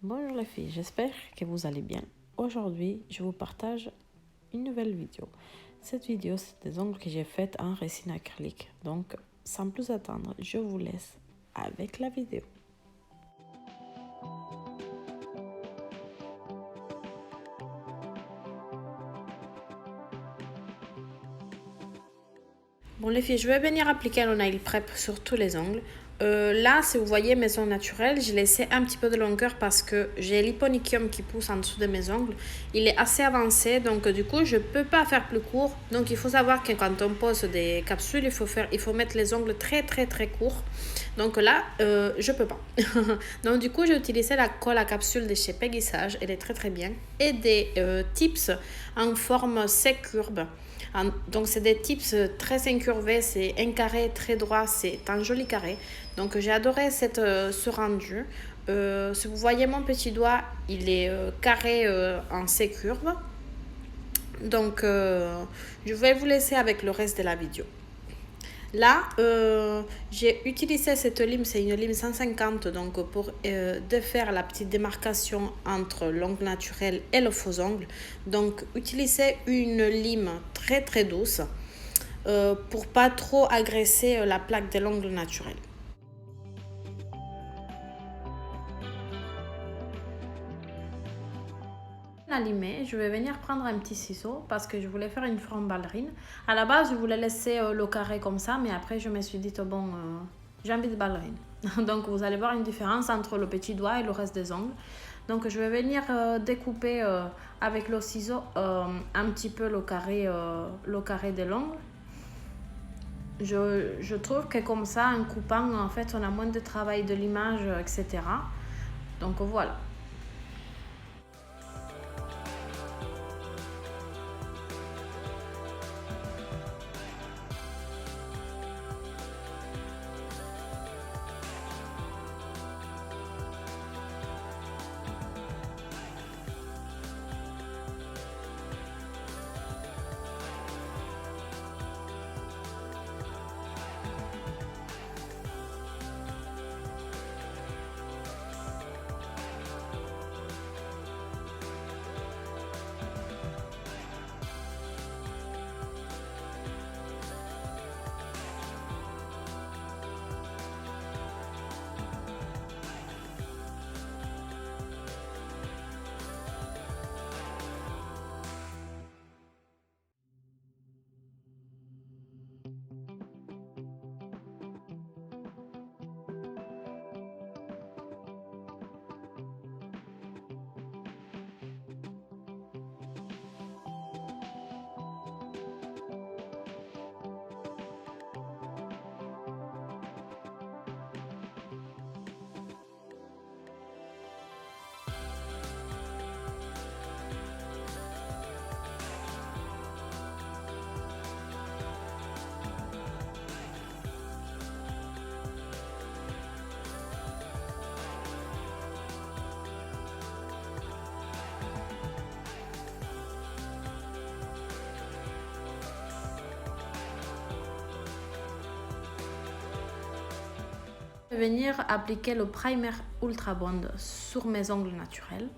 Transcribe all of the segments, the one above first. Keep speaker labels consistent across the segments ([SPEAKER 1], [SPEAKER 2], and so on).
[SPEAKER 1] Bonjour les filles, j'espère que vous allez bien. Aujourd'hui, je vous partage une nouvelle vidéo. Cette vidéo, c'est des ongles que j'ai faites en résine acrylique. Donc, sans plus attendre, je vous laisse avec la vidéo. Bon les filles, je vais venir appliquer le nail prep sur tous les ongles. Là, si vous voyez mes ongles naturels, j'ai laissé un petit peu de longueur parce que j'ai l'hyponychium qui pousse en dessous de mes ongles. Il est assez avancé, donc du coup, je ne peux pas faire plus court. Donc il faut savoir que quand on pose des capsules, il faut mettre les ongles très courts. Donc là, je peux pas. Donc du coup, j'ai utilisé la colle à capsule de chez Peggy Sage. Elle est très bien. Et des tips en forme C-curve. Donc c'est des tips très incurvés, c'est un carré très droit, c'est un joli carré. Donc j'ai adoré ce rendu. Si vous voyez mon petit doigt, il est carré en C-curve. Donc je vais vous laisser avec le reste de la vidéo. Là, j'ai utilisé cette lime, c'est une lime 150, donc pour défaire la petite démarcation entre l'ongle naturel et le faux ongle. Donc, utilisez une lime très douce pour pas trop agresser la plaque de l'ongle naturel. Limé, je vais venir prendre un petit ciseau parce que je voulais faire une forme ballerine. À la base, je voulais laisser le carré comme ça, mais après, je me suis dit, oh bon, j'ai envie de ballerine. Donc, vous allez voir une différence entre le petit doigt et le reste des ongles. Donc, je vais venir découper avec le ciseau un petit peu le carré de l'ongle. Je trouve que comme ça, en coupant, en fait, on a moins de travail de l'image, etc. Donc, voilà. Je vais venir appliquer le primer Ultra Bond sur mes ongles naturels.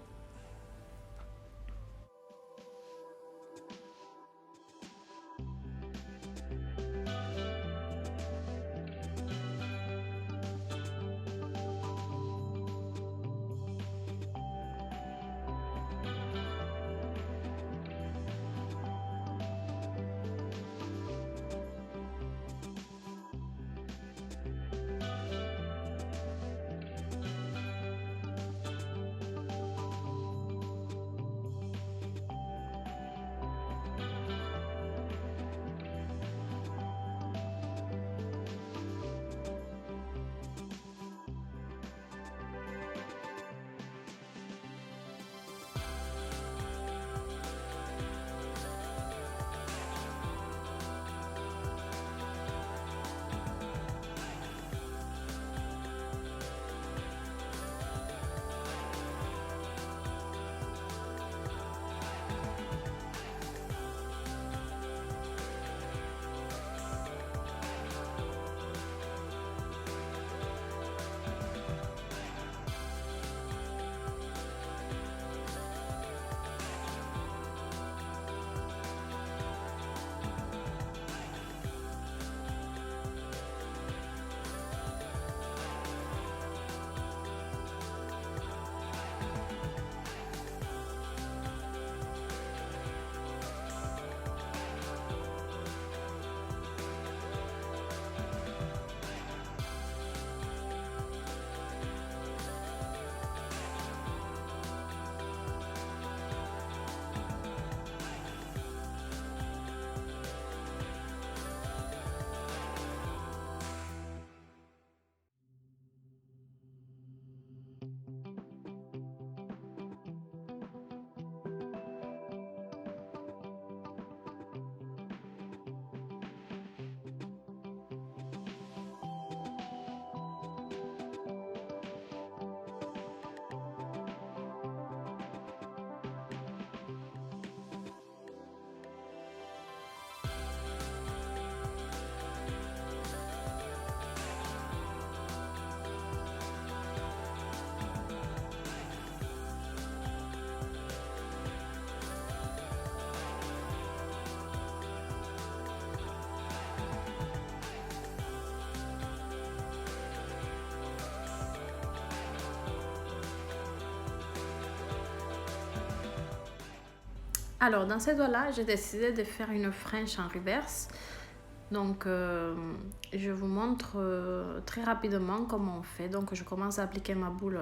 [SPEAKER 1] Alors, dans ces doigts-là, j'ai décidé de faire une French en reverse. Donc, je vous montre très rapidement comment on fait. Donc, je commence à appliquer ma boule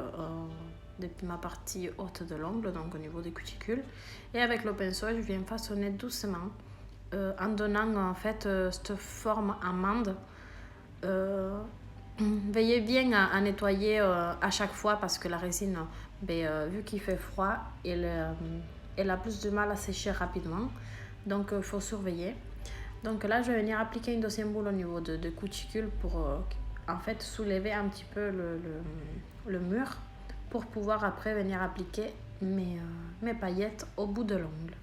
[SPEAKER 1] depuis ma partie haute de l'ongle, donc au niveau des cuticules. Et avec le pinceau, je viens façonner doucement en donnant en fait cette forme amande. Veillez bien à nettoyer à chaque fois parce que la résine, vu qu'il fait froid, elle a plus de mal à sécher rapidement. Donc, il faut surveiller. Donc là, je vais venir appliquer une deuxième boule au niveau de cuticule pour en fait soulever un petit peu le mur pour pouvoir après venir appliquer mes paillettes au bout de l'ongle.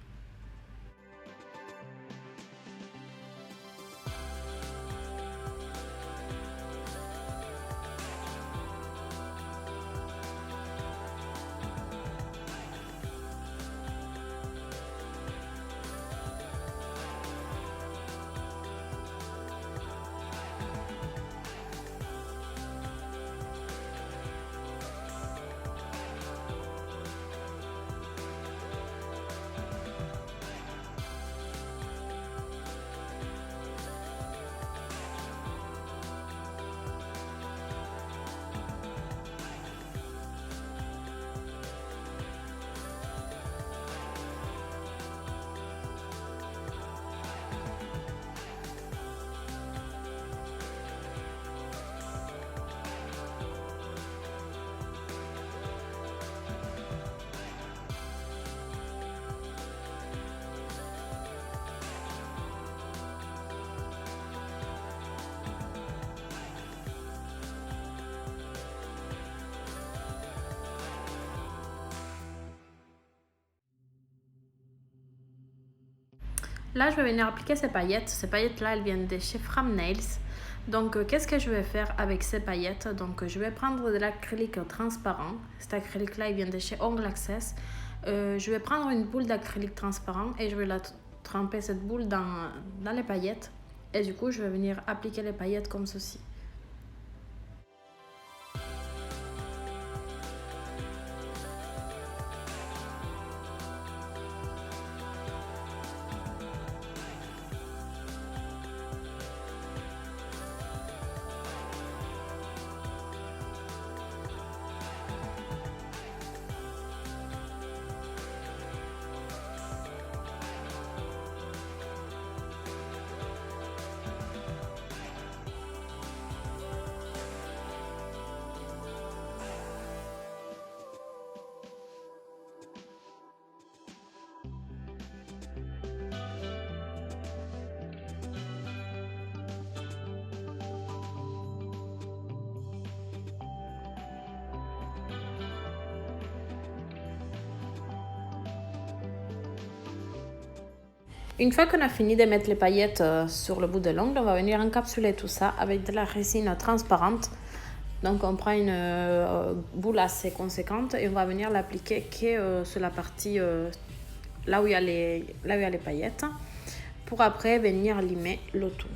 [SPEAKER 1] Là, je vais venir appliquer ces paillettes. Ces paillettes-là, elles viennent de chez Fram Nails. Donc, qu'est-ce que je vais faire avec ces paillettes? Donc, je vais prendre de l'acrylique transparent. Cet acrylique-là, il vient de chez Ongle Access. Je vais prendre une boule d'acrylique transparent et je vais la tremper, cette boule, dans les paillettes. Et du coup, je vais venir appliquer les paillettes comme ceci. Une fois qu'on a fini de mettre les paillettes sur le bout de l'ongle, on va venir encapsuler tout ça avec de la résine transparente. Donc on prend une boule assez conséquente et on va venir l'appliquer sur la partie là où il y a les paillettes, pour après venir limer le tout.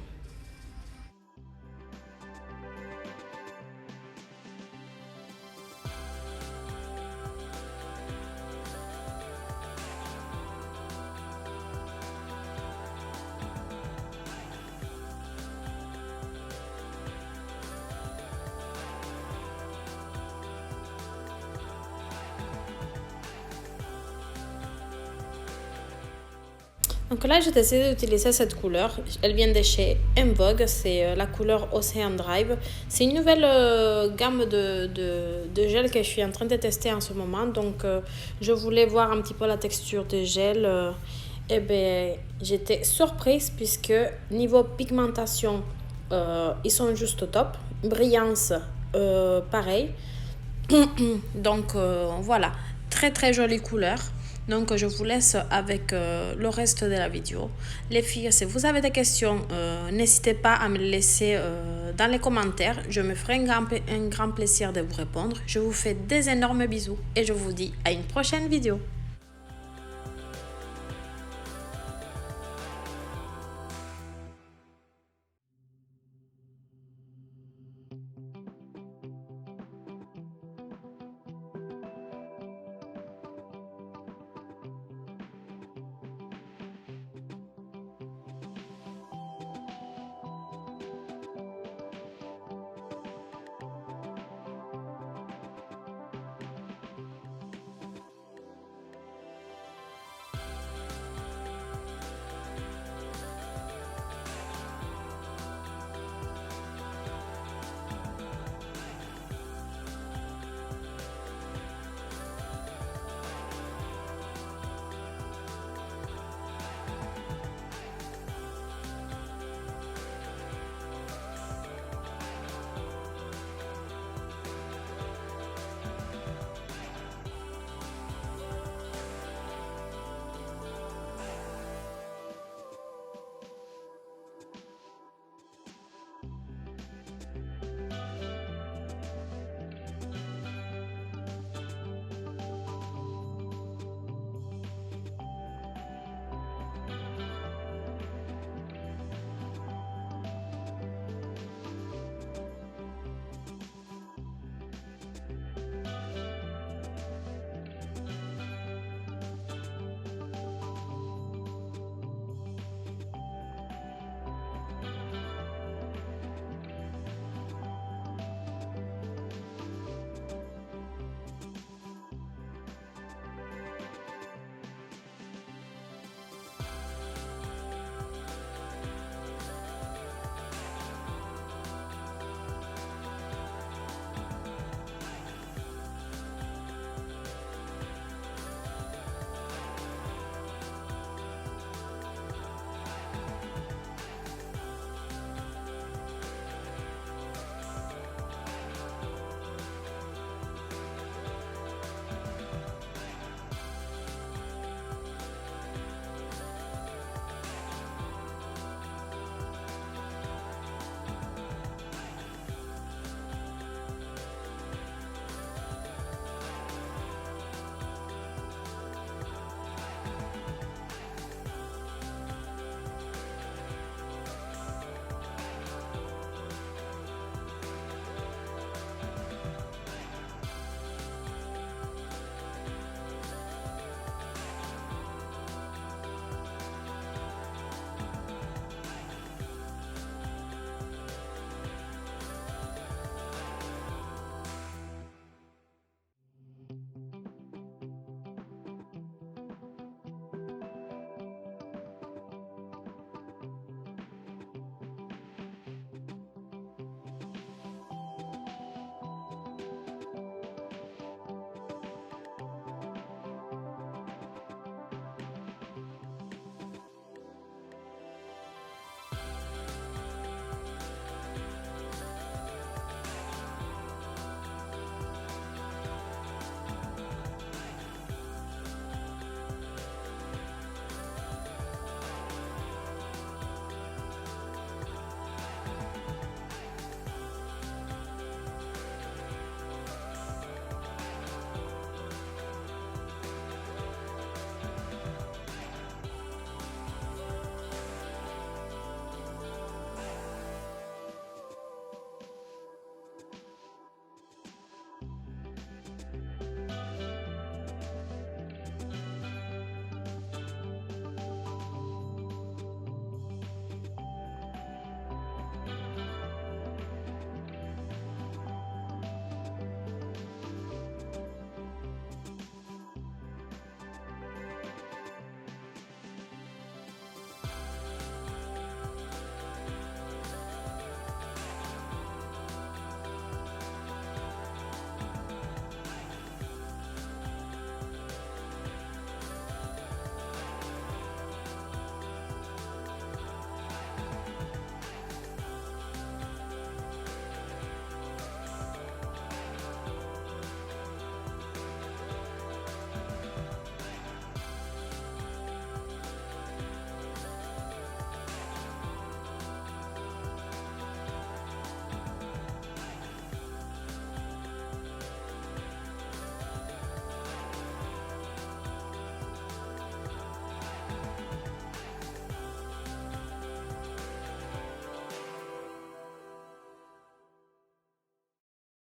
[SPEAKER 1] Donc là, j'ai décidé d'utiliser cette couleur. Elle vient de chez En Vogue, c'est la couleur Ocean Drive. C'est une nouvelle gamme de gel que je suis en train de tester en ce moment. Donc, je voulais voir un petit peu la texture de gel. Et bien, j'étais surprise puisque niveau pigmentation, ils sont juste au top. Brillance, pareil. Donc, voilà, très très jolie couleur. Donc, je vous laisse avec le reste de la vidéo. Les filles, si vous avez des questions, n'hésitez pas à me les laisser dans les commentaires. Je me ferai un grand plaisir de vous répondre. Je vous fais des énormes bisous et je vous dis à une prochaine vidéo.